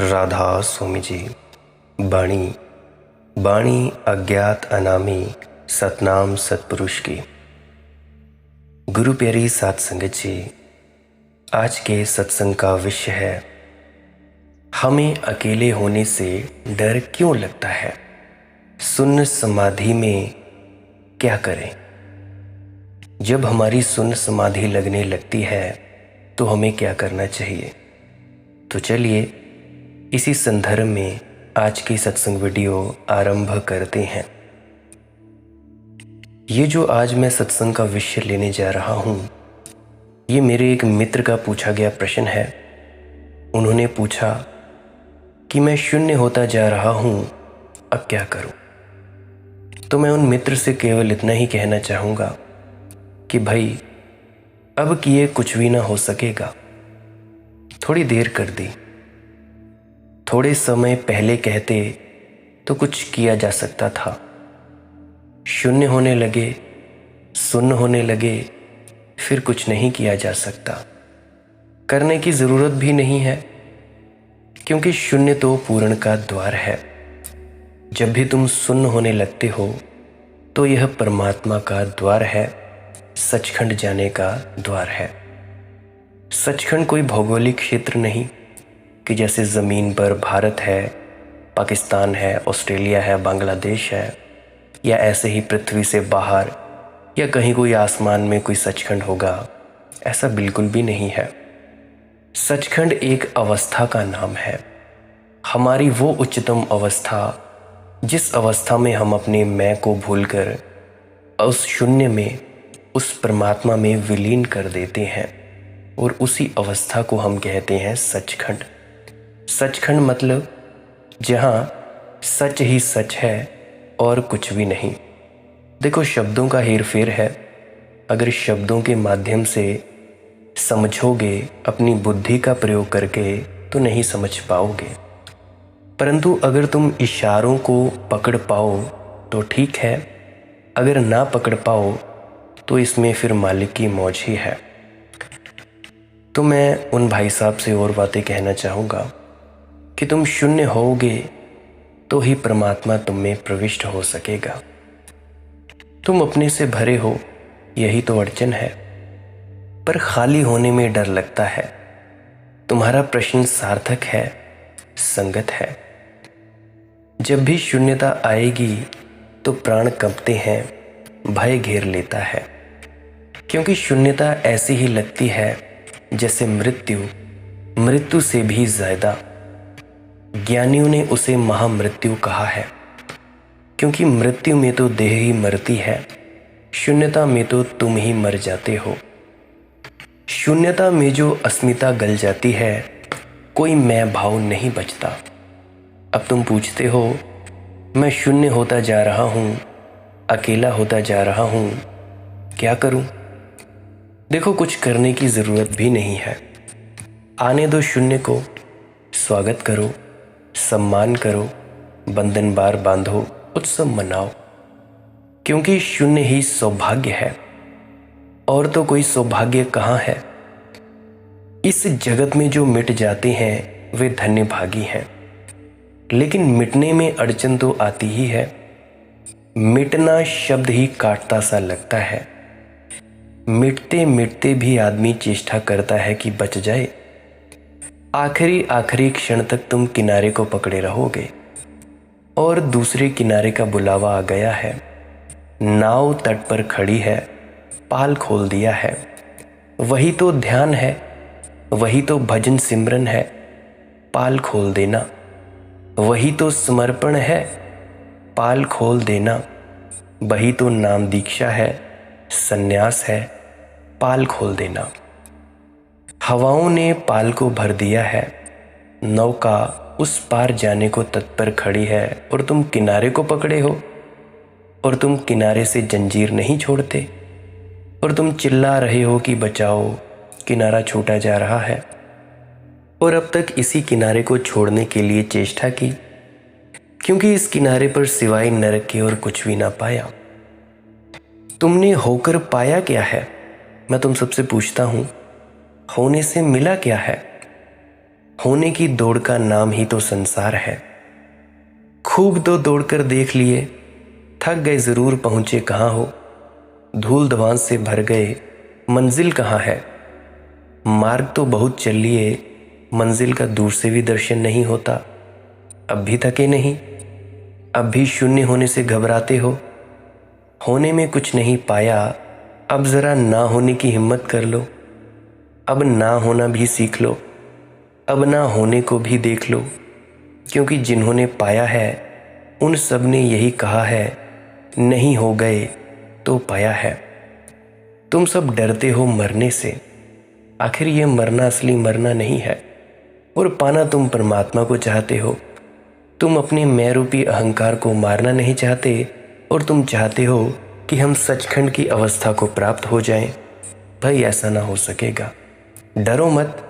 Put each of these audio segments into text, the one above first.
राधा स्वामी जी। बाणी बाणी अज्ञात अनामी सतनाम सतपुरुष की। गुरु प्यारी साध संगत जी, आज के सत्संग का विषय है, हमें अकेले होने से डर क्यों लगता है? शून्य समाधि में क्या करें? जब हमारी शून्य समाधि लगने लगती है तो हमें क्या करना चाहिए? तो चलिए इसी संदर्भ में आज की सत्संग वीडियो आरंभ करते हैं। ये जो आज मैं सत्संग का विषय लेने जा रहा हूँ, ये मेरे एक मित्र का पूछा गया प्रश्न है। उन्होंने पूछा कि मैं शून्य होता जा रहा हूँ, अब क्या करूँ? तो मैं उन मित्र से केवल इतना ही कहना चाहूँगा कि भाई, अब किए कुछ भी ना हो सकेगा। थोड़ी देर कर दी, थोड़े समय पहले कहते तो कुछ किया जा सकता था। शून्य होने लगे, शून्य होने लगे, फिर कुछ नहीं किया जा सकता। करने की ज़रूरत भी नहीं है, क्योंकि शून्य तो पूर्ण का द्वार है। जब भी तुम शून्य होने लगते हो तो यह परमात्मा का द्वार है, सचखंड जाने का द्वार है। सचखंड कोई भौगोलिक क्षेत्र नहीं कि जैसे ज़मीन पर भारत है, पाकिस्तान है, ऑस्ट्रेलिया है, बांग्लादेश है, या ऐसे ही पृथ्वी से बाहर या कहीं कोई आसमान में कोई सचखंड होगा। ऐसा बिल्कुल भी नहीं है। सचखंड एक अवस्था का नाम है, हमारी वो उच्चतम अवस्था जिस अवस्था में हम अपने मैं को भूलकर उस शून्य में, उस परमात्मा में विलीन कर देते हैं, और उसी अवस्था को हम कहते हैं सचखंड। सचखंड मतलब जहाँ सच ही सच है और कुछ भी नहीं। देखो, शब्दों का हेरफेर है। अगर शब्दों के माध्यम से समझोगे, अपनी बुद्धि का प्रयोग करके, तो नहीं समझ पाओगे। परंतु अगर तुम इशारों को पकड़ पाओ तो ठीक है, अगर ना पकड़ पाओ तो इसमें फिर मालिक की मौज ही है। तो मैं उन भाई साहब से और बातें कहना चाहूँगा कि तुम शून्य होगे तो ही परमात्मा तुम में प्रविष्ट हो सकेगा। तुम अपने से भरे हो, यही तो अड़चन है। पर खाली होने में डर लगता है। तुम्हारा प्रश्न सार्थक है, संगत है। जब भी शून्यता आएगी तो प्राण कंपते हैं, भय घेर लेता है। क्योंकि शून्यता ऐसी ही लगती है जैसे मृत्यु से भी ज्यादा। ज्ञानियों ने उसे महामृत्यु कहा है, क्योंकि मृत्यु में तो देह ही मरती है, शून्यता में तो तुम ही मर जाते हो। शून्यता में जो अस्मिता गल जाती है, कोई मैं भाव नहीं बचता। अब तुम पूछते हो, मैं शून्य होता जा रहा हूँ, अकेला होता जा रहा हूँ, क्या करूँ? देखो, कुछ करने की ज़रूरत भी नहीं है। आने दो शून्य को, स्वागत करो, सम्मान करो, बंधन बार बांधो, उत्सव मनाओ। क्योंकि शून्य ही सौभाग्य है, और तो कोई सौभाग्य कहाँ है। इस जगत में जो मिट जाते हैं वे धन्य भागी हैं, लेकिन मिटने में अड़चन तो आती ही है। मिटना शब्द ही काटता सा लगता है। मिटते मिटते भी आदमी चेष्टा करता है कि बच जाए। आखिरी क्षण तक तुम किनारे को पकड़े रहोगे, और दूसरे किनारे का बुलावा आ गया है। नाव तट पर खड़ी है, पाल खोल दिया है। वही तो ध्यान है, वही तो भजन सिमरन है, पाल खोल देना। वही तो समर्पण है, पाल खोल देना। वही तो नाम दीक्षा है, सन्यास है, पाल खोल देना। हवाओं ने पाल को भर दिया है, नौका उस पार जाने को तत्पर खड़ी है, और तुम किनारे को पकड़े हो। और तुम किनारे से जंजीर नहीं छोड़ते, और तुम चिल्ला रहे हो कि बचाओ, किनारा छूटा जा रहा है। और अब तक इसी किनारे को छोड़ने के लिए चेष्टा की, क्योंकि इस किनारे पर सिवाय नरक के और कुछ भी ना पाया। तुमने होकर पाया क्या है? मैं तुम सबसे पूछता हूँ, होने से मिला क्या है? होने की दौड़ का नाम ही तो संसार है। खूब तो दौड़कर देख लिए, थक गए ज़रूर, पहुँचे कहाँ हो। धूल धुआं से भर गए, मंजिल कहाँ है। मार्ग तो बहुत चल लिए, मंजिल का दूर से भी दर्शन नहीं होता। अब भी थके नहीं, अब भी शून्य होने से घबराते हो। होने में कुछ नहीं पाया, अब ज़रा ना होने की हिम्मत कर लो। अब ना होना भी सीख लो, अब ना होने को भी देख लो। क्योंकि जिन्होंने पाया है उन सब ने यही कहा है, नहीं हो गए तो पाया है। तुम सब डरते हो मरने से, आखिर ये मरना असली मरना नहीं है। और पाना तुम परमात्मा को चाहते हो। तुम अपने मैं रूपी अहंकार को मारना नहीं चाहते, और तुम चाहते हो कि हम सचखंड की अवस्था को प्राप्त हो जाएं। भाई ऐसा ना हो सकेगा। डरो मत,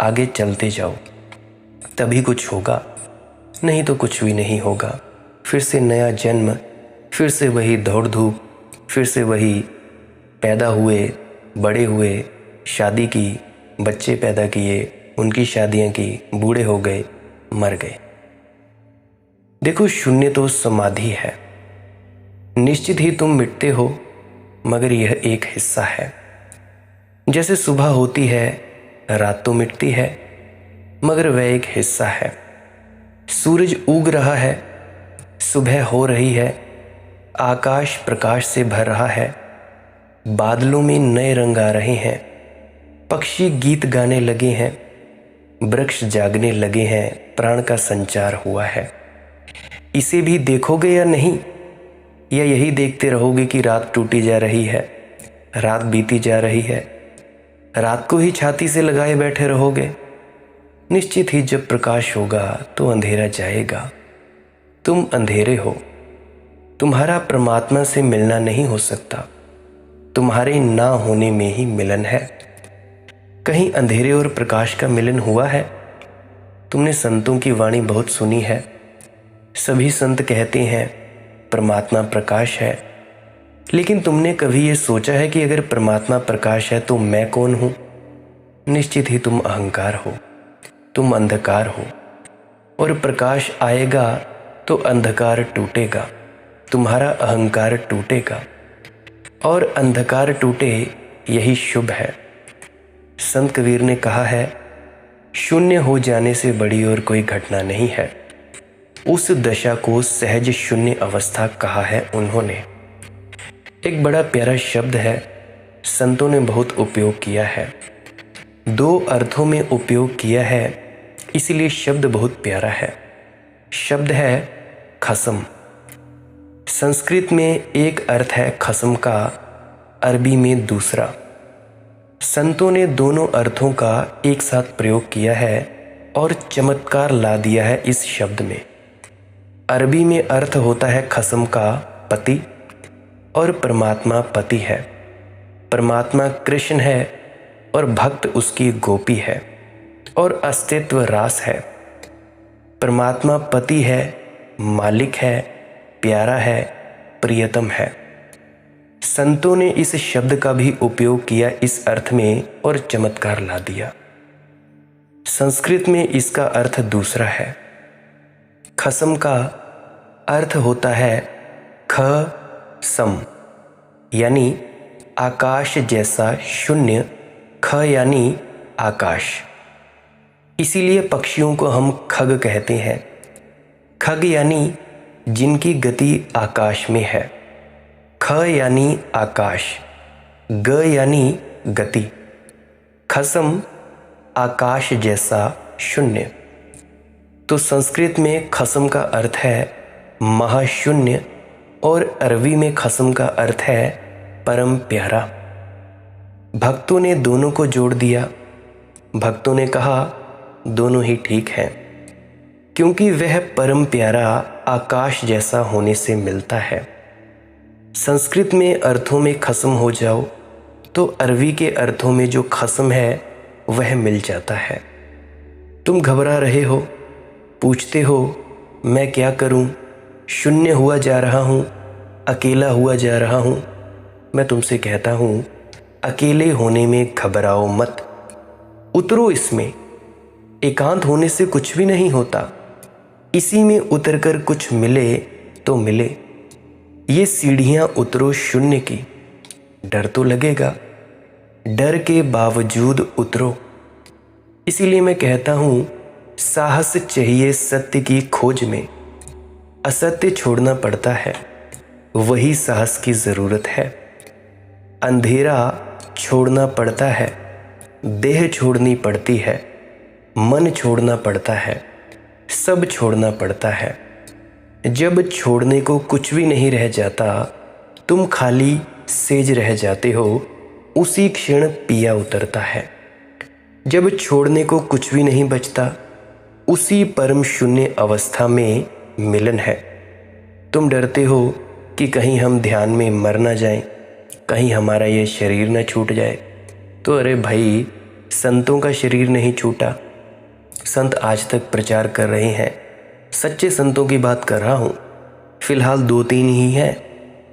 आगे चलते जाओ, तभी कुछ होगा, नहीं तो कुछ भी नहीं होगा। फिर से नया जन्म, फिर से वही दौड़ धूप, फिर से वही पैदा हुए, बड़े हुए, शादी की, बच्चे पैदा किए, उनकी शादियां की, बूढ़े हो गए, मर गए। देखो, शून्य तो समाधि है। निश्चित ही तुम मिटते हो, मगर यह एक हिस्सा है। जैसे सुबह होती है, रात तो मिटती है, मगर वह एक हिस्सा है। सूरज उग रहा है, सुबह हो रही है, आकाश प्रकाश से भर रहा है, बादलों में नए रंग आ रहे हैं, पक्षी गीत गाने लगे हैं, वृक्ष जागने लगे हैं, प्राण का संचार हुआ है। इसे भी देखोगे या नहीं, या यही देखते रहोगे कि रात टूटी जा रही है, रात बीती जा रही है, रात को ही छाती से लगाए बैठे रहोगे। निश्चित ही जब प्रकाश होगा तो अंधेरा जाएगा। तुम अंधेरे हो, तुम्हारा परमात्मा से मिलना नहीं हो सकता। तुम्हारे ना होने में ही मिलन है। कहीं अंधेरे और प्रकाश का मिलन हुआ है? तुमने संतों की वाणी बहुत सुनी है। सभी संत कहते हैं परमात्मा प्रकाश है, लेकिन तुमने कभी ये सोचा है कि अगर परमात्मा प्रकाश है तो मैं कौन हूँ? निश्चित ही तुम अहंकार हो, तुम अंधकार हो, और प्रकाश आएगा तो अंधकार टूटेगा, तुम्हारा अहंकार टूटेगा, और अंधकार टूटे यही शुभ है। संत कबीर ने कहा है, शून्य हो जाने से बड़ी और कोई घटना नहीं है। उस दशा को सहज शून्य अवस्था कहा है उन्होंने। एक बड़ा प्यारा शब्द है, संतों ने बहुत उपयोग किया है। दो अर्थों में उपयोग किया है, इसलिए शब्द बहुत प्यारा है। शब्द है खसम। संस्कृत में एक अर्थ है खसम का, अरबी में दूसरा। संतों ने दोनों अर्थों का एक साथ प्रयोग किया है और चमत्कार ला दिया है इस शब्द में। अरबी में अर्थ होता है खसम का पति, और परमात्मा पति है। परमात्मा कृष्ण है और भक्त उसकी गोपी है, और अस्तित्व रास है। परमात्मा पति है, मालिक है, प्यारा है, प्रियतम है। संतों ने इस शब्द का भी उपयोग किया इस अर्थ में और चमत्कार ला दिया। संस्कृत में इसका अर्थ दूसरा है। खसम का अर्थ होता है ख सम, यानी आकाश जैसा शून्य। ख यानी आकाश, इसीलिए पक्षियों को हम खग कहते हैं। खग यानी जिनकी गति आकाश में है। ख यानी आकाश, ग यानी गति। खसम आकाश जैसा शून्य। तो संस्कृत में खसम का अर्थ है महाशून्य, और अरबी में खसम का अर्थ है परम प्यारा। भक्तों ने दोनों को जोड़ दिया। भक्तों ने कहा दोनों ही ठीक है, क्योंकि वह परम प्यारा आकाश जैसा होने से मिलता है। संस्कृत में अर्थों में खसम हो जाओ तो अरबी के अर्थों में जो खसम है वह मिल जाता है। तुम घबरा रहे हो, पूछते हो मैं क्या करूं, शून्य हुआ जा रहा हूं, अकेला हुआ जा रहा हूं। मैं तुमसे कहता हूं, अकेले होने में घबराओ मत, उतरो इसमें। एकांत होने से कुछ भी नहीं होता, इसी में उतरकर कुछ मिले तो मिले। ये सीढ़ियां उतरो शून्य की, डर तो लगेगा, डर के बावजूद उतरो। इसीलिए मैं कहता हूं, साहस चाहिए सत्य की खोज में। असत्य छोड़ना पड़ता है, वही साहस की जरूरत है। अंधेरा छोड़ना पड़ता है, देह छोड़नी पड़ती है, मन छोड़ना पड़ता है, सब छोड़ना पड़ता है। जब छोड़ने को कुछ भी नहीं रह जाता, तुम खाली सेज रह जाते हो, उसी क्षण पिया उतरता है। जब छोड़ने को कुछ भी नहीं बचता, उसी परम शून्य अवस्था में मिलन है। तुम डरते हो कि कहीं हम ध्यान में मर ना जाएं, कहीं हमारा ये शरीर न छूट जाए। तो अरे भाई, संतों का शरीर नहीं छूटा, संत आज तक प्रचार कर रहे हैं। सच्चे संतों की बात कर रहा हूँ। फिलहाल 2-3 ही हैं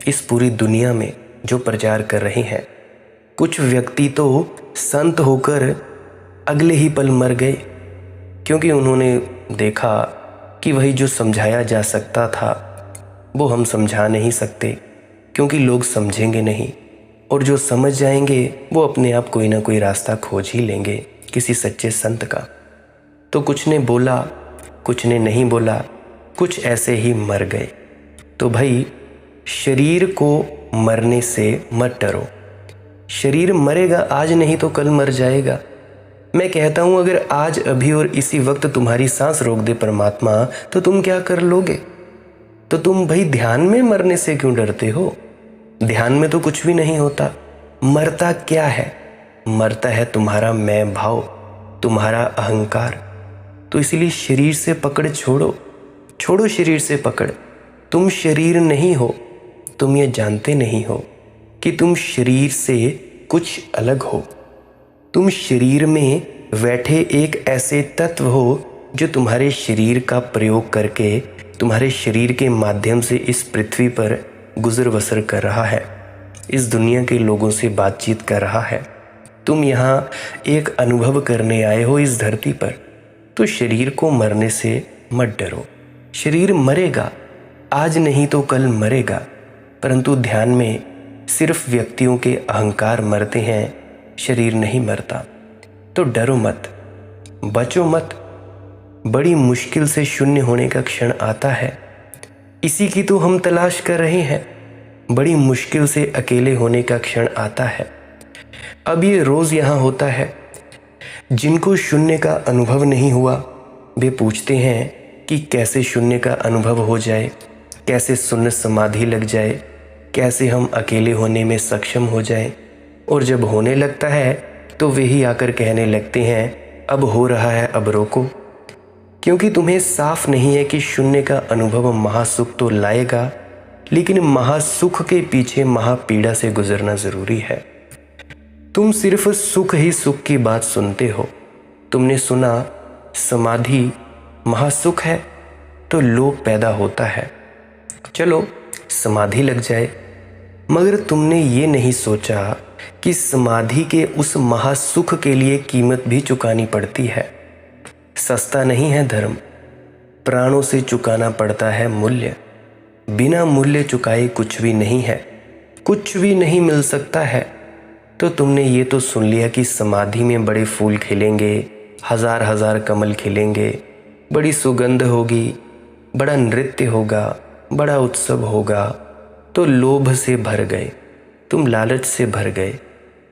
इस पूरी दुनिया में जो प्रचार कर रहे हैं। कुछ व्यक्ति तो संत होकर अगले ही पल मर गए, क्योंकि उन्होंने देखा कि वही जो समझाया जा सकता था वो हम समझा नहीं सकते, क्योंकि लोग समझेंगे नहीं, और जो समझ जाएंगे वो अपने आप कोई ना कोई रास्ता खोज ही लेंगे किसी सच्चे संत का। तो कुछ ने बोला, कुछ ने नहीं बोला, कुछ ऐसे ही मर गए। तो भाई, शरीर को मरने से मत डरो। शरीर मरेगा, आज नहीं तो कल मर जाएगा। मैं कहता हूं, अगर आज अभी और इसी वक्त तुम्हारी सांस रोक दे परमात्मा, तो तुम क्या कर लोगे? तो तुम भाई ध्यान में मरने से क्यों डरते हो? ध्यान में तो कुछ भी नहीं होता। मरता क्या है? मरता है तुम्हारा मैं भाव, तुम्हारा अहंकार। तो इसीलिए शरीर से पकड़ छोड़ो, छोड़ो शरीर से पकड़। तुम शरीर नहीं हो, तुम ये जानते नहीं हो कि तुम शरीर से कुछ अलग हो। तुम शरीर में बैठे एक ऐसे तत्व हो जो तुम्हारे शरीर का प्रयोग करके तुम्हारे शरीर के माध्यम से इस पृथ्वी पर गुजर बसर कर रहा है, इस दुनिया के लोगों से बातचीत कर रहा है। तुम यहाँ एक अनुभव करने आए हो इस धरती पर। तो शरीर को मरने से मत डरो। शरीर मरेगा, आज नहीं तो कल मरेगा, परंतु ध्यान में सिर्फ व्यक्तियों के अहंकार मरते हैं, शरीर नहीं मरता। तो डरो मत, बचो मत। बड़ी मुश्किल से शून्य होने का क्षण आता है, इसी की तो हम तलाश कर रहे हैं। बड़ी मुश्किल से अकेले होने का क्षण आता है। अब ये रोज यहाँ होता है। जिनको शून्य का अनुभव नहीं हुआ, वे पूछते हैं कि कैसे शून्य का अनुभव हो जाए, कैसे शून्य समाधि लग जाए, कैसे हम अकेले होने में सक्षम हो जाए। और जब होने लगता है तो वे ही आकर कहने लगते हैं, अब हो रहा है, अब रोको। क्योंकि तुम्हें साफ नहीं है कि शून्य का अनुभव महासुख तो लाएगा, लेकिन महासुख के पीछे महापीड़ा से गुजरना जरूरी है। तुम सिर्फ सुख ही सुख की बात सुनते हो। तुमने सुना समाधि महासुख है तो लोभ पैदा होता है, चलो समाधि लग जाए। मगर तुमने ये नहीं सोचा कि समाधि के उस महासुख के लिए कीमत भी चुकानी पड़ती है। सस्ता नहीं है धर्म, प्राणों से चुकाना पड़ता है मूल्य। बिना मूल्य चुकाए कुछ भी नहीं है, कुछ भी नहीं मिल सकता है। तो तुमने ये तो सुन लिया कि समाधि में बड़े फूल खिलेंगे, हजार हजार कमल खिलेंगे, बड़ी सुगंध होगी, बड़ा नृत्य होगा, बड़ा उत्सव होगा। तो लोभ से भर गए, तुम लालच से भर गए।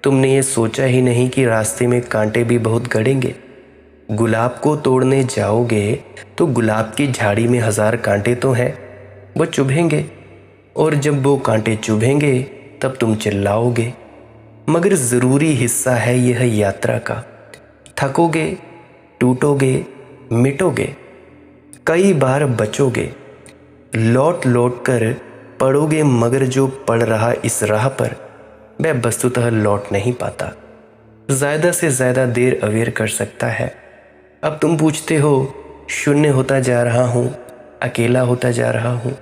तुमने ये सोचा ही नहीं कि रास्ते में कांटे भी बहुत गड़ेंगे। गुलाब को तोड़ने जाओगे तो गुलाब की झाड़ी में 1000 कांटे तो हैं, वो चुभेंगे, और जब वो कांटे चुभेंगे तब तुम चिल्लाओगे। मगर ज़रूरी हिस्सा है यह यात्रा का। थकोगे, टूटोगे, मिटोगे, कई बार बचोगे, लौट लौट कर पड़ोगे, मगर जो पड़ रहा इस राह पर वह वस्तुतः लौट नहीं पाता। ज़्यादा से ज़्यादा देर अवेयर कर सकता है। अब तुम पूछते हो, शून्य होता जा रहा हूँ, अकेला होता जा रहा हूँ।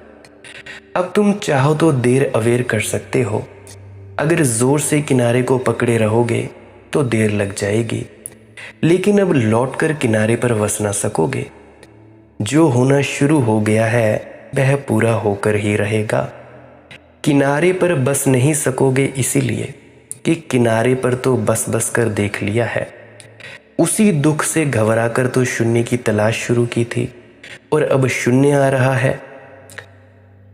अब तुम चाहो तो देर अवेयर कर सकते हो। अगर ज़ोर से किनारे को पकड़े रहोगे तो देर लग जाएगी। लेकिन अब लौटकर किनारे पर बस ना सकोगे। जो होना शुरू हो गया है वह पूरा होकर ही रहेगा। किनारे पर बस नहीं सकोगे इसीलिए कि किनारे पर तो बस बस कर देख लिया है। उसी दुख से घबरा कर तो शून्य की तलाश शुरू की थी और अब शून्य आ रहा है।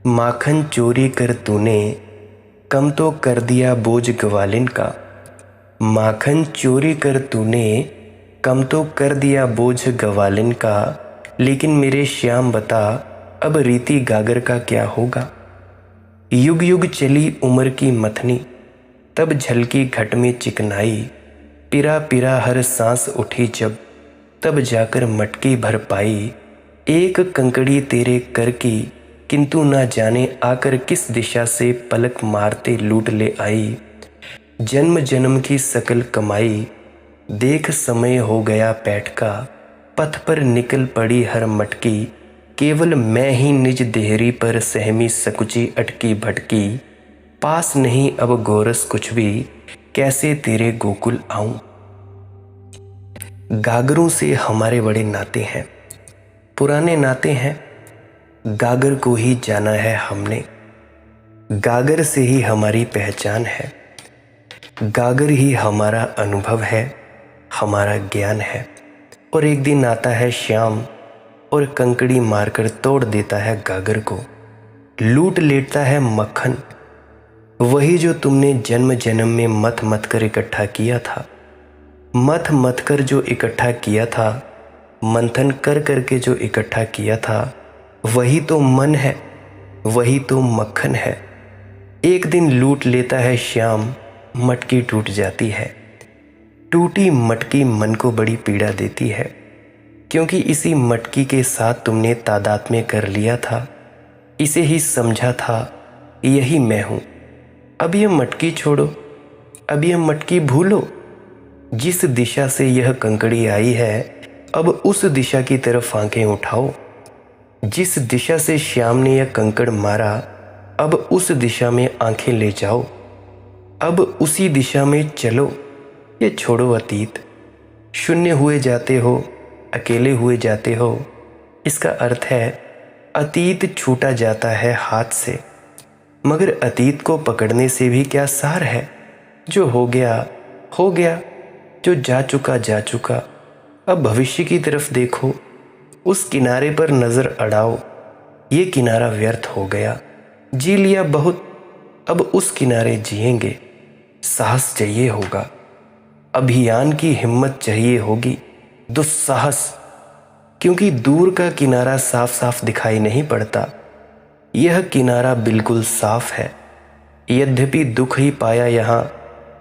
माखन चोरी कर तूने कम तो कर दिया बोझ ग्वालिन का। माखन चोरी कर तूने कम तो कर दिया बोझ ग्वालिन का। लेकिन मेरे श्याम बता अब रीति गागर का क्या होगा। युग युग चली उम्र की मथनी तब झलकी घट में चिकनाई। पिरा पिरा हर सांस उठी जब तब जाकर मटकी भर पाई। एक कंकड़ी तेरे कर की किंतु ना जाने आकर किस दिशा से पलक मारते लूट ले आई। जन्म जन्म की सकल कमाई देख समय हो गया पैठ का। पथ पर निकल पड़ी हर मटकी केवल मैं ही निज देहरी पर सहमी सकुची अटकी भटकी। पास नहीं अब गोरस कुछ भी कैसे तेरे गोकुल आऊं। गागरों से हमारे बड़े नाते हैं, पुराने नाते हैं। गागर को ही जाना है हमने, गागर से ही हमारी पहचान है। गागर ही हमारा अनुभव है, हमारा ज्ञान है। और एक दिन आता है श्याम और कंकड़ी मारकर तोड़ देता है गागर को, लूट लेता है मक्खन, वही जो तुमने जन्म जन्म में मथ मथ कर इकट्ठा किया था। मथ मथ कर जो इकट्ठा किया था, मंथन कर करके जो इकट्ठा किया था, वही तो मन है, वही तो मक्खन है। एक दिन लूट लेता है श्याम, मटकी टूट जाती है। टूटी मटकी मन को बड़ी पीड़ा देती है, क्योंकि इसी मटकी के साथ तुमने तादात्म्य कर लिया था, इसे ही समझा था यही मैं हूँ। अब यह मटकी छोड़ो, अब यह मटकी भूलो। जिस दिशा से यह कंकड़ी आई है अब उस दिशा की तरफ आंखें उठाओ। जिस दिशा से श्याम ने यह कंकड़ मारा अब उस दिशा में आंखें ले जाओ। अब उसी दिशा में चलो, ये छोड़ो अतीत। शून्य हुए जाते हो, अकेले हुए जाते हो। इसका अर्थ है अतीत छूटा जाता है हाथ से, मगर अतीत को पकड़ने से भी क्या सार है। जो हो गया हो गया, जो जा चुका जा चुका। अब भविष्य की तरफ देखो, उस किनारे पर नज़र अड़ाओ। ये किनारा व्यर्थ हो गया, जी लिया बहुत, अब उस किनारे जिएंगे। साहस चाहिए होगा, अभियान की हिम्मत चाहिए होगी, दुस्साहस, क्योंकि दूर का किनारा साफ साफ दिखाई नहीं पड़ता। यह किनारा बिल्कुल साफ है। यद्यपि दुख ही पाया यहाँ,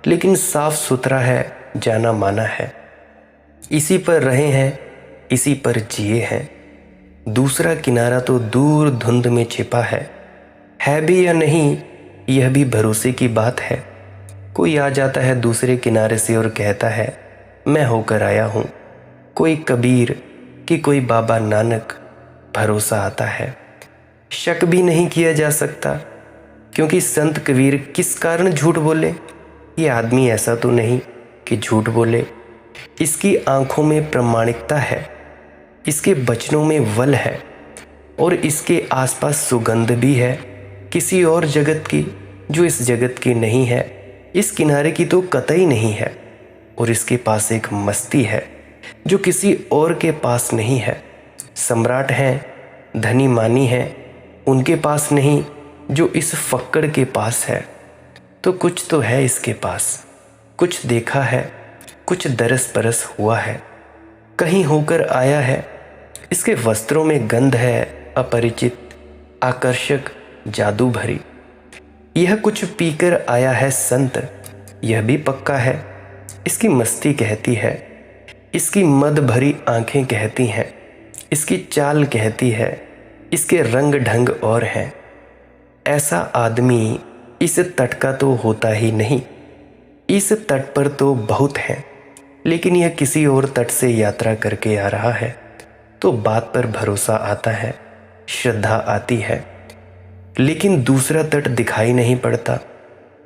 लेकिन साफ सुथरा है, जाना माना है। इसी पर रहे हैं, इसी पर जिए हैं। दूसरा किनारा तो दूर धुंध में छिपा है भी या नहीं यह भी भरोसे की बात है। कोई आ जाता है दूसरे किनारे से और कहता है मैं होकर आया हूँ। कोई कबीर कि कोई बाबा नानक, भरोसा आता है। शक भी नहीं किया जा सकता, क्योंकि संत कबीर किस कारण झूठ बोले। ये आदमी ऐसा तो नहीं कि झूठ बोले। इसकी आंखों में प्रामाणिकता है, इसके वचनों में बल है, और इसके आसपास सुगंध भी है किसी और जगत की जो इस जगत की नहीं है। इस किनारे की तो कतई नहीं है। और इसके पास एक मस्ती है जो किसी और के पास नहीं है। सम्राट हैं, धनी मानी हैं, उनके पास नहीं जो इस फक्कड़ के पास है। तो कुछ तो है इसके पास, कुछ देखा है, कुछ दरस परस हुआ है, कहीं होकर आया है। इसके वस्त्रों में गंध है अपरिचित, आकर्षक, जादू भरी। यह कुछ पीकर आया है संत, यह भी पक्का है। इसकी मस्ती कहती है, इसकी मद भरी आंखें कहती हैं, इसकी चाल कहती है, इसके रंग ढंग और हैं। ऐसा आदमी इस तट का तो होता ही नहीं। इस तट पर तो बहुत हैं, लेकिन यह किसी और तट से यात्रा करके आ रहा है, तो बात पर भरोसा आता है, श्रद्धा आती है। लेकिन दूसरा तट दिखाई नहीं पड़ता,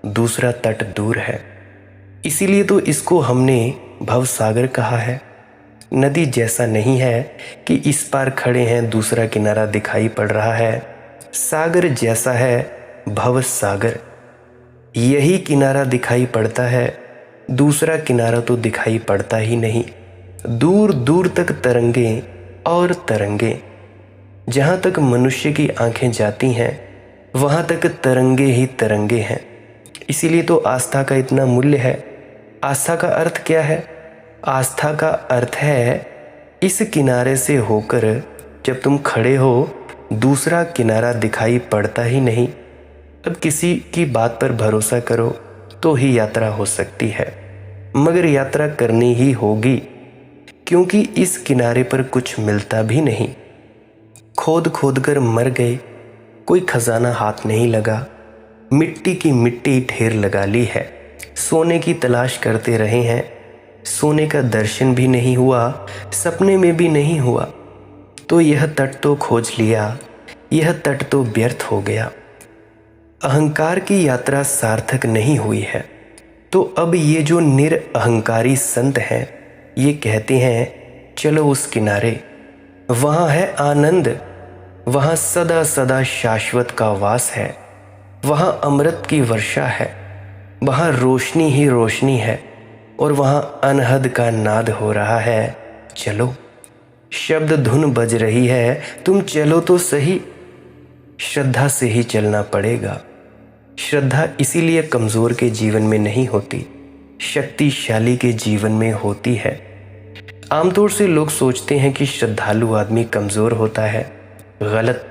दूसरा तट दूर है। इसीलिए तो इसको हमने भव सागर कहा है। नदी जैसा नहीं है कि इस पार खड़े हैं दूसरा किनारा दिखाई पड़ रहा है। सागर जैसा है भव सागर, यही किनारा दिखाई पड़ता है, दूसरा किनारा तो दिखाई पड़ता ही नहीं। दूर दूर तक तरंगे और तरंगे, जहाँ तक मनुष्य की आंखें जाती हैं वहाँ तक तरंगे ही तरंगे हैं। इसीलिए तो आस्था का इतना मूल्य है। आस्था का अर्थ क्या है? आस्था का अर्थ है इस किनारे से होकर जब तुम खड़े हो दूसरा किनारा दिखाई पड़ता ही नहीं। अब किसी की बात पर भरोसा करो तो ही यात्रा हो सकती है, मगर यात्रा करनी ही होगी, क्योंकि इस किनारे पर कुछ मिलता भी नहीं। खोद खोद कर मर गए, कोई खजाना हाथ नहीं लगा, मिट्टी की मिट्टी ढेर लगा ली है। सोने की तलाश करते रहे हैं, सोने का दर्शन भी नहीं हुआ, सपने में भी नहीं हुआ। तो यह तट तो खोज लिया, यह तट तो व्यर्थ हो गया। अहंकार की यात्रा सार्थक नहीं हुई है। तो अब ये जो निरअहंकारी संत हैं, ये कहते हैं चलो उस किनारे, वहाँ है आनंद, वहाँ सदा सदा शाश्वत का वास है, वहाँ अमृत की वर्षा है, वहाँ रोशनी ही रोशनी है, और वहाँ अनहद का नाद हो रहा है। चलो, शब्द धुन बज रही है, तुम चलो तो सही। श्रद्धा से ही चलना पड़ेगा। श्रद्धा इसीलिए कमज़ोर के जीवन में नहीं होती, शक्तिशाली के जीवन में होती है। आमतौर से लोग सोचते हैं कि श्रद्धालु आदमी कमज़ोर होता है। गलत,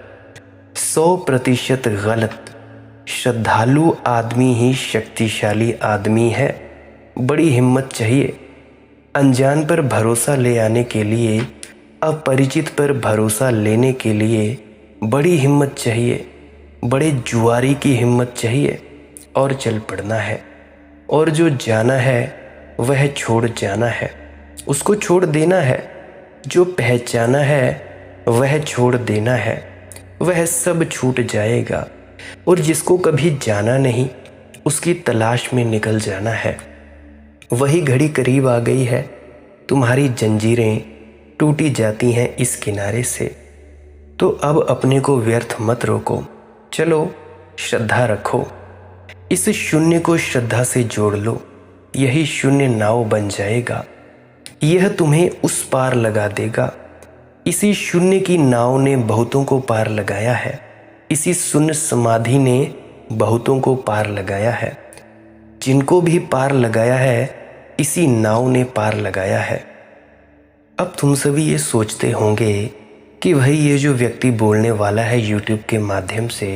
100% गलत। श्रद्धालु आदमी ही शक्तिशाली आदमी है। बड़ी हिम्मत चाहिए। अनजान पर भरोसा ले आने के लिए, अपरिचित पर भरोसा लेने के लिए बड़ी हिम्मत चाहिए, बड़े जुआरी की हिम्मत चाहिए, और चल पड़ना है। और जो जाना है वह छोड़ जाना है, उसको छोड़ देना है। जो पहचाना है वह छोड़ देना है, वह सब छूट जाएगा। और जिसको कभी जाना नहीं उसकी तलाश में निकल जाना है। वही घड़ी करीब आ गई है, तुम्हारी जंजीरें टूटी जाती हैं इस किनारे से। तो अब अपने को व्यर्थ मत रोको, चलो श्रद्धा रखो। इस शून्य को श्रद्धा से जोड़ लो, यही शून्य नाव बन जाएगा। यह तुम्हें उस पार लगा देगा। इसी शून्य की नाव ने बहुतों को पार लगाया है। इसी शून्य समाधि ने बहुतों को पार लगाया है। जिनको भी पार लगाया है इसी नाव ने पार लगाया है। अब तुम सभी ये सोचते होंगे कि भाई ये जो व्यक्ति बोलने वाला है YouTube के माध्यम से,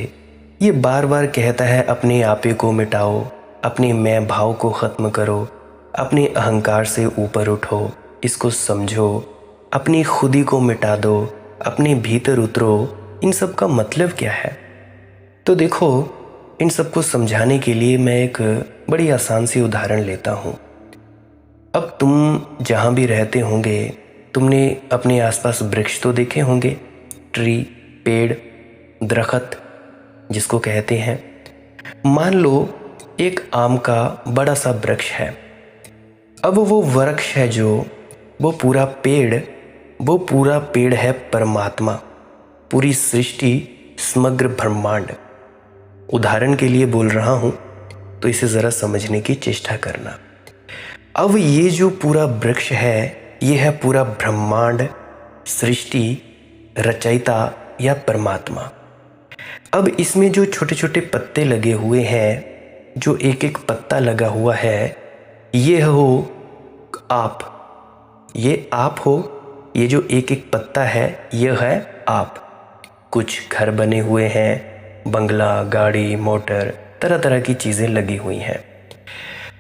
ये बार बार कहता है अपने आपे को मिटाओ, अपने मैं भाव को ख़त्म करो, अपने अहंकार से ऊपर उठो, इसको समझो, अपनी खुदी को मिटा दो, अपने भीतर उतरो। इन सब का मतलब क्या है? तो देखो, इन सबको समझाने के लिए मैं एक बड़ी आसान सी उदाहरण लेता हूँ। अब तुम जहाँ भी रहते होंगे, तुमने अपने आसपास वृक्ष तो देखे होंगे, ट्री, पेड़, दरख्त जिसको कहते हैं। मान लो एक आम का बड़ा सा वृक्ष है। अब वो वृक्ष है जो वो पूरा पेड़ है परमात्मा, पूरी सृष्टि, समग्र ब्रह्मांड। उदाहरण के लिए बोल रहा हूँ तो इसे ज़रा समझने की चेष्टा करना। अब ये जो पूरा वृक्ष है, ये है पूरा ब्रह्मांड, सृष्टि, रचयिता या परमात्मा। अब इसमें जो छोटे छोटे पत्ते लगे हुए हैं, जो एक एक पत्ता लगा हुआ है, ये हो आप, ये आप हो। ये जो एक एक पत्ता है यह है आप। कुछ घर बने हुए हैं, बंगला, गाड़ी, मोटर, तरह तरह की चीज़ें लगी हुई हैं।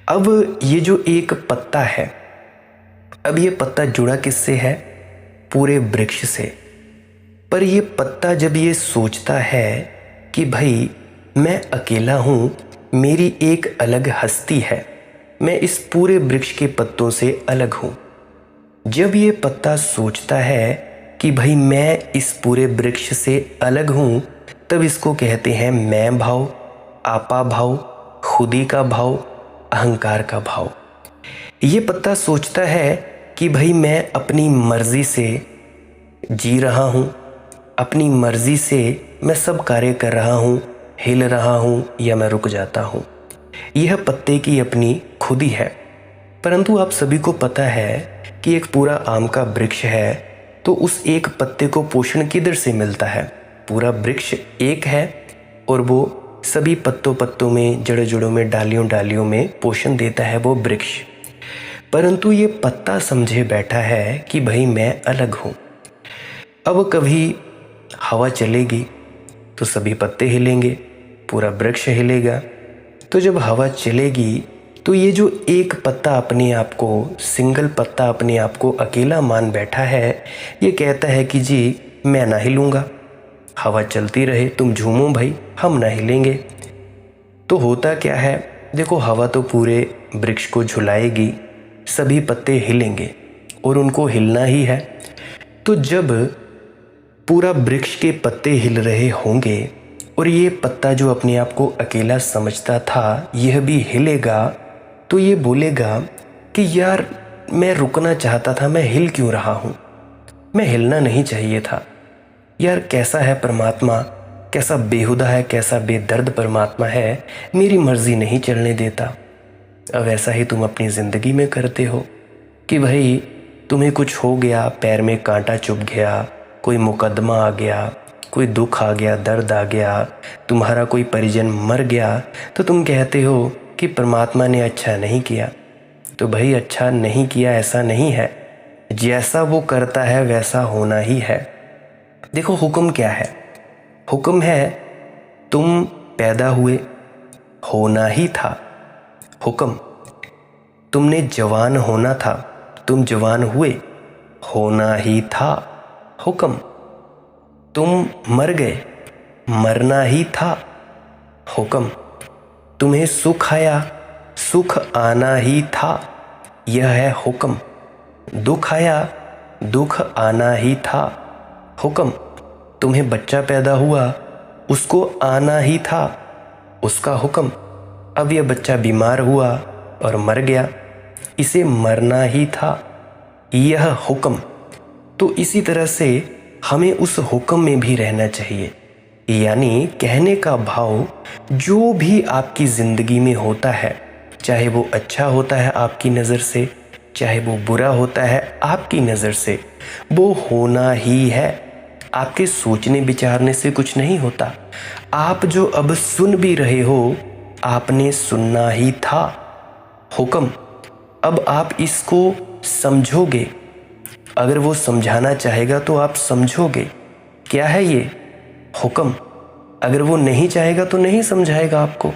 अब ये जो एक पत्ता है, अब ये पत्ता जुड़ा किससे है? पूरे वृक्ष से। पर ये पत्ता जब ये सोचता है कि भाई मैं अकेला हूँ, मेरी एक अलग हस्ती है, मैं इस पूरे वृक्ष के पत्तों से अलग हूँ। जब ये पत्ता सोचता है कि भाई मैं इस पूरे वृक्ष से अलग हूँ, तब इसको कहते हैं मैं भाव, आपा भाव, खुदी का भाव, अहंकार का भाव। ये पत्ता सोचता है कि भाई मैं अपनी मर्जी से जी रहा हूँ, अपनी मर्जी से मैं सब कार्य कर रहा हूँ, हिल रहा हूँ या मैं रुक जाता हूँ। यह पत्ते की अपनी खुदी है। परंतु आप सभी को पता है कि एक पूरा आम का वृक्ष है तो उस एक पत्ते को पोषण किधर से मिलता है? पूरा वृक्ष एक है और वो सभी पत्तों पत्तों में, जड़ जड़ों में, डालियों डालियों में पोषण देता है वो वृक्ष। परंतु ये पत्ता समझे बैठा है कि भाई मैं अलग हूँ। अब कभी हवा चलेगी तो सभी पत्ते हिलेंगे, पूरा वृक्ष हिलेगा। तो जब हवा चलेगी तो ये जो एक पत्ता अपने आप को, सिंगल पत्ता अपने आप को अकेला मान बैठा है, ये कहता है कि जी मैं ना हिलूँगा, हवा चलती रहे, तुम झूमो भाई, हम ना हिलेंगे। तो होता क्या है, देखो हवा तो पूरे वृक्ष को झुलाएगी, सभी पत्ते हिलेंगे और उनको हिलना ही है। तो जब पूरा वृक्ष के पत्ते हिल रहे होंगे और ये पत्ता जो अपने आप को अकेला समझता था यह भी हिलेगा, तो ये बोलेगा कि यार मैं रुकना चाहता था, मैं हिल क्यों रहा हूँ, मैं हिलना नहीं चाहिए था। यार कैसा है परमात्मा, कैसा बेहुदा है, कैसा बेदर्द परमात्मा है, मेरी मर्जी नहीं चलने देता। अब ऐसा ही तुम अपनी ज़िंदगी में करते हो कि भाई तुम्हें कुछ हो गया, पैर में कांटा चुभ गया, कोई मुकदमा आ गया, कोई दुख आ गया, दर्द आ गया, तुम्हारा कोई परिजन मर गया, तो तुम कहते हो कि परमात्मा ने अच्छा नहीं किया। तो भाई अच्छा नहीं किया ऐसा नहीं है, जैसा वो करता है वैसा होना ही है। देखो हुक्म क्या है, हुक्म है तुम पैदा हुए, होना ही था। हुक्म तुमने जवान होना था, तुम जवान हुए, होना ही था। हुक्म तुम मर गए, मरना ही था। हुक्म तुम्हें सुख आया, सुख आना ही था, यह है हुक्म। दुख आया, दुख आना ही था। हुक्म तुम्हें बच्चा पैदा हुआ, उसको आना ही था, उसका हुक्म। अब यह बच्चा बीमार हुआ और मर गया, इसे मरना ही था, यह हुक्म। तो इसी तरह से हमें उस हुक्म में भी रहना चाहिए। यानी कहने का भाव, जो भी आपकी ज़िंदगी में होता है, चाहे वो अच्छा होता है आपकी नज़र से, चाहे वो बुरा होता है आपकी नज़र से, वो होना ही है। आपके सोचने विचारने से कुछ नहीं होता। आप जो अब सुन भी रहे हो, आपने सुनना ही था। हुक्म अब आप इसको समझोगे, अगर वो समझाना चाहेगा तो आप समझोगे। क्या है ये हुक्म? अगर वो नहीं चाहेगा तो नहीं समझाएगा आपको,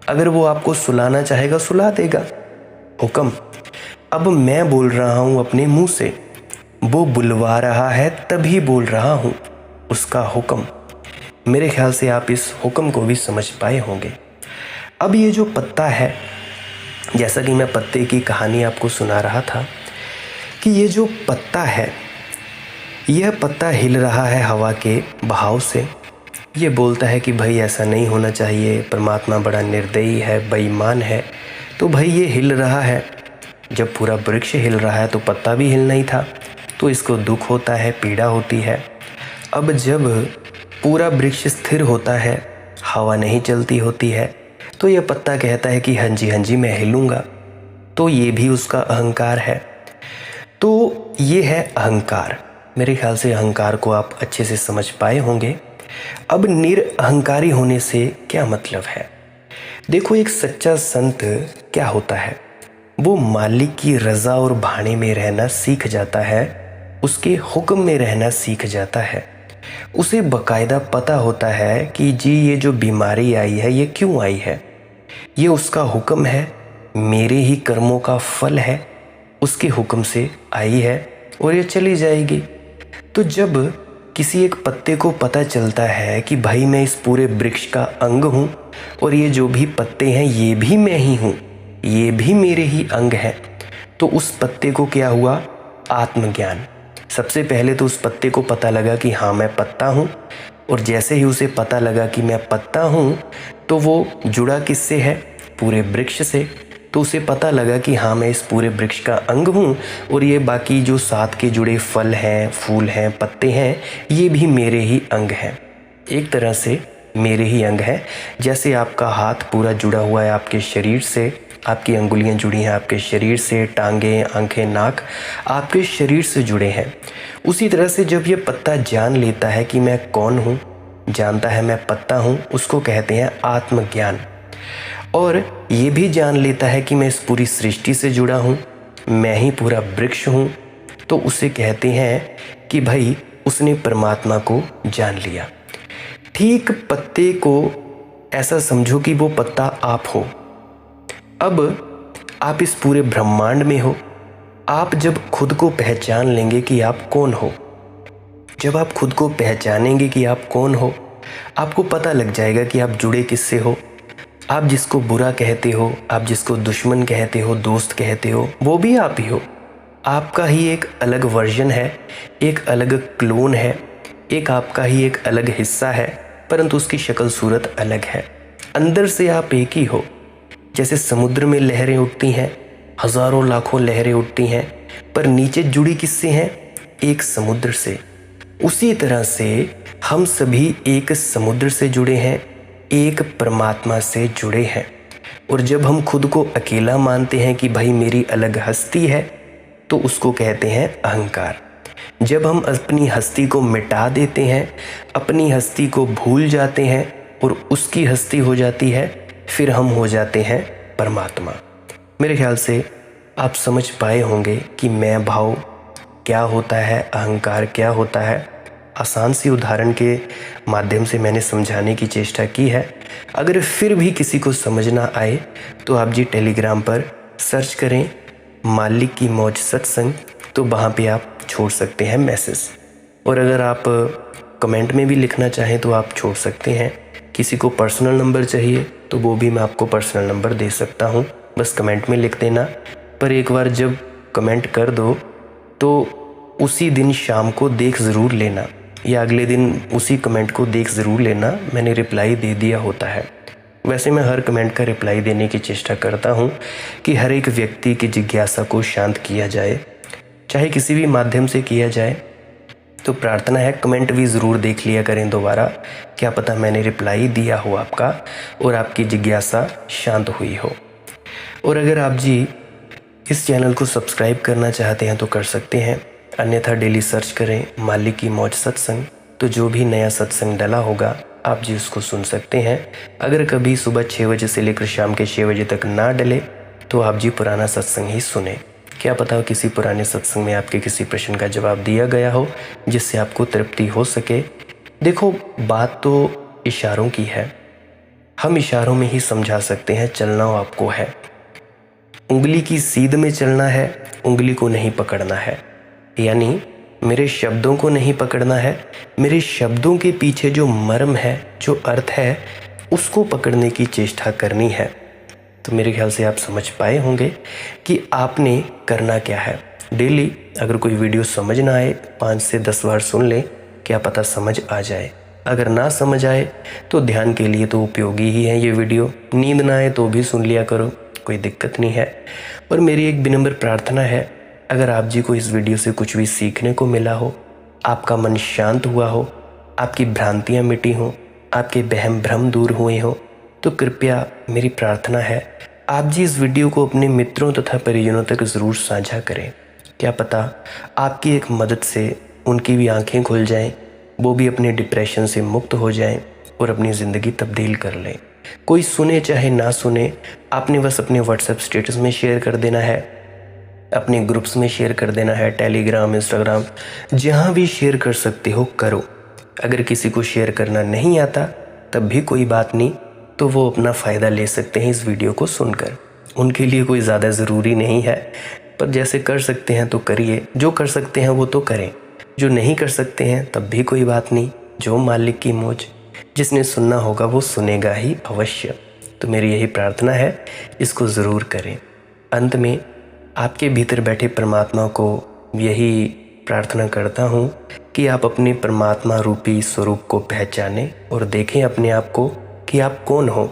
अगर वो आपको सुलाना चाहेगा सुला देगा। हुक्म अब मैं बोल रहा हूँ अपने मुंह से, वो बुलवा रहा है तभी बोल रहा हूँ, उसका हुक्म। मेरे ख्याल से आप इस हुक्म को भी समझ पाए होंगे। अब ये जो पत्ता है, जैसा कि मैं पत्ते की कहानी आपको सुना रहा था कि ये जो पत्ता है, यह पत्ता हिल रहा है हवा के बहाव से। ये बोलता है कि भाई ऐसा नहीं होना चाहिए, परमात्मा बड़ा निर्दयी है, बेईमान है। तो भाई ये हिल रहा है, जब पूरा वृक्ष हिल रहा है तो पत्ता भी हिलना ही था, तो इसको दुख होता है, पीड़ा होती है। अब जब पूरा वृक्ष स्थिर होता है, हवा नहीं चलती होती है, तो यह पत्ता कहता है कि हाँ जी मैं हिलूँगा। तो ये भी उसका अहंकार है। तो ये है अहंकार। मेरे ख्याल से अहंकार को आप अच्छे से समझ पाए होंगे। अब निरअहंकारी होने से क्या मतलब है? देखो एक सच्चा संत क्या होता है, वो मालिक की रज़ा और भाने में रहना सीख जाता है, उसके हुक्म में रहना सीख जाता है। उसे बाकायदा पता होता है कि जी ये जो बीमारी आई है ये क्यों आई है, ये उसका हुक्म है, मेरे ही कर्मों का फल है, उसके हुक्म से आई है और ये चली जाएगी। तो जब किसी एक पत्ते को पता चलता है कि भाई मैं इस पूरे वृक्ष का अंग हूँ और ये जो भी पत्ते हैं ये भी मैं ही हूँ, ये भी मेरे ही अंग हैं, तो उस पत्ते को क्या हुआ? आत्मज्ञान। सबसे पहले तो उस पत्ते को पता लगा कि हाँ मैं पत्ता हूँ, और जैसे ही उसे पता लगा कि मैं पत्ता हूँ तो वो जुड़ा किससे है? पूरे वृक्ष से। तो उसे पता लगा कि हाँ, मैं इस पूरे वृक्ष का अंग हूँ और ये बाकी जो साथ के जुड़े फल हैं, फूल हैं, पत्ते हैं, ये भी मेरे ही अंग हैं, एक तरह से मेरे ही अंग हैं। जैसे आपका हाथ पूरा जुड़ा हुआ है आपके शरीर से, आपकी अंगुलियां जुड़ी हैं आपके शरीर से, टांगें, आंखें, नाक आपके शरीर से जुड़े हैं, उसी तरह से जब ये पत्ता जान लेता है कि मैं कौन हूँ, जानता है मैं पत्ता हूँ, उसको कहते हैं आत्मज्ञान। और ये भी जान लेता है कि मैं इस पूरी सृष्टि से जुड़ा हूँ, मैं ही पूरा वृक्ष हूँ, तो उसे कहते हैं कि भाई उसने परमात्मा को जान लिया। ठीक पत्ते को ऐसा समझो कि वो पत्ता आप हो। अब आप इस पूरे ब्रह्मांड में हो। आप जब खुद को पहचान लेंगे कि आप कौन हो, जब आप खुद को पहचानेंगे कि आप कौन हो, आपको पता लग जाएगा कि आप जुड़े किससे हो। आप जिसको बुरा कहते हो, आप जिसको दुश्मन कहते हो, दोस्त कहते हो, वो भी आप ही हो। आपका ही एक अलग वर्जन है, एक अलग क्लोन है, एक आपका ही एक अलग हिस्सा है, परंतु उसकी शक्ल सूरत अलग है। अंदर से आप एक ही हो। जैसे समुद्र में लहरें उठती हैं, हजारों लाखों लहरें उठती हैं, पर नीचे जुड़ी किससे हैं? एक समुद्र से। उसी तरह से हम सभी एक समुद्र से जुड़े हैं, एक परमात्मा से जुड़े हैं। और जब हम खुद को अकेला मानते हैं कि भाई मेरी अलग हस्ती है, तो उसको कहते हैं अहंकार। जब हम अपनी हस्ती को मिटा देते हैं, अपनी हस्ती को भूल जाते हैं और उसकी हस्ती हो जाती है, फिर हम हो जाते हैं परमात्मा। मेरे ख्याल से आप समझ पाए होंगे कि मैं भाव क्या होता है, अहंकार क्या होता है। आसान सी उदाहरण के माध्यम से मैंने समझाने की चेष्टा की है। अगर फिर भी किसी को समझ ना आए तो आप जी टेलीग्राम पर सर्च करें मालिक की मौज सत्संग, तो वहाँ पे आप छोड़ सकते हैं मैसेज। और अगर आप कमेंट में भी लिखना चाहें तो आप छोड़ सकते हैं। किसी को पर्सनल नंबर चाहिए तो वो भी मैं आपको पर्सनल नंबर दे सकता हूँ, बस कमेंट में लिख देना। पर एक बार जब कमेंट कर दो तो उसी दिन शाम को देख ज़रूर लेना, या अगले दिन उसी कमेंट को देख ज़रूर लेना, मैंने रिप्लाई दे दिया होता है। वैसे मैं हर कमेंट का रिप्लाई देने की चेष्टा करता हूँ कि हर एक व्यक्ति की जिज्ञासा को शांत किया जाए, चाहे किसी भी माध्यम से किया जाए। तो प्रार्थना है कमेंट भी ज़रूर देख लिया करें दोबारा, क्या पता मैंने रिप्लाई दिया हो आपका और आपकी जिज्ञासा शांत हुई हो। और अगर आप जी इस चैनल को सब्सक्राइब करना चाहते हैं तो कर सकते हैं, अन्यथा डेली सर्च करें मालिक की मौज सत्संग, तो जो भी नया सत्संग डला होगा आप जी उसको सुन सकते हैं। अगर कभी सुबह 6 बजे से लेकर शाम के 6 बजे तक ना डले तो आप जी पुराना सत्संग ही सुने। क्या पता किसी पुराने सत्संग में आपके किसी प्रश्न का जवाब दिया गया हो जिससे आपको तृप्ति हो सके। देखो, बात तो इशारों की है, हम इशारों में ही समझा सकते हैं। चलना आपको है, उंगली की सीध में चलना है, उंगली को नहीं पकड़ना है। यानी मेरे शब्दों को नहीं पकड़ना है, मेरे शब्दों के पीछे जो मर्म है, जो अर्थ है, उसको पकड़ने की चेष्टा करनी है। तो मेरे ख्याल से आप समझ पाए होंगे कि आपने करना क्या है। डेली अगर कोई वीडियो समझ ना आए 5 से 10 बार सुन ले, क्या पता समझ आ जाए। अगर ना समझ आए तो ध्यान के लिए तो उपयोगी ही है ये वीडियो। नींद ना आए तो भी सुन लिया करो, कोई दिक्कत नहीं है। और मेरी एक विनम्र प्रार्थना है, अगर आप जी को इस वीडियो से कुछ भी सीखने को मिला हो, आपका मन शांत हुआ हो, आपकी भ्रांतियाँ मिटी हों, आपके वहम भ्रम दूर हुए हों, तो कृपया मेरी प्रार्थना है आप जी इस वीडियो को अपने मित्रों तथा परिजनों तक ज़रूर साझा करें। क्या पता आपकी एक मदद से उनकी भी आंखें खुल जाएं, वो भी अपने डिप्रेशन से मुक्त हो जाएं और अपनी ज़िंदगी तब्दील कर लें। कोई सुने चाहे ना सुने, आपने बस अपने व्हाट्सएप स्टेटस में शेयर कर देना है, अपने ग्रुप्स में शेयर कर देना है, टेलीग्राम, इंस्टाग्राम, जहाँ भी शेयर कर सकते हो करो। अगर किसी को शेयर करना नहीं आता तब भी कोई बात नहीं, तो वो अपना फ़ायदा ले सकते हैं इस वीडियो को सुनकर। उनके लिए कोई ज़्यादा ज़रूरी नहीं है, पर जैसे कर सकते हैं तो करिए, जो कर सकते हैं वो तो करें, जो नहीं कर सकते हैं तब भी कोई बात नहीं। जो मालिक की मौज, जिसने सुनना होगा वो सुनेगा ही अवश्य। तो मेरी यही प्रार्थना है, इसको ज़रूर करें। अंत में आपके भीतर बैठे परमात्मा को यही प्रार्थना करता हूँ कि आप अपने परमात्मा रूपी स्वरूप को पहचानें और देखें अपने आप को कि आप कौन हो।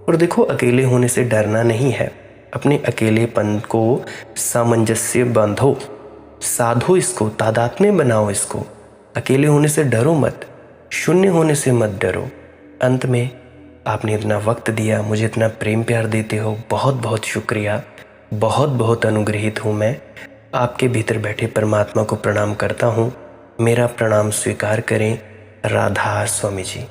और देखो, अकेले होने से डरना नहीं है, अपने अकेलेपन को सामंजस्य बांधो, साधो इसको, तादात्म्य बनाओ इसको। अकेले होने से डरो मत, शून्य होने से मत डरो। अंत में आपने इतना वक्त दिया, मुझे इतना प्रेम प्यार देते हो, बहुत बहुत शुक्रिया। बहुत बहुत अनुग्रहित हूँ मैं। आपके भीतर बैठे परमात्मा को प्रणाम करता हूँ। मेरा प्रणाम स्वीकार करें। राधा स्वामी जी।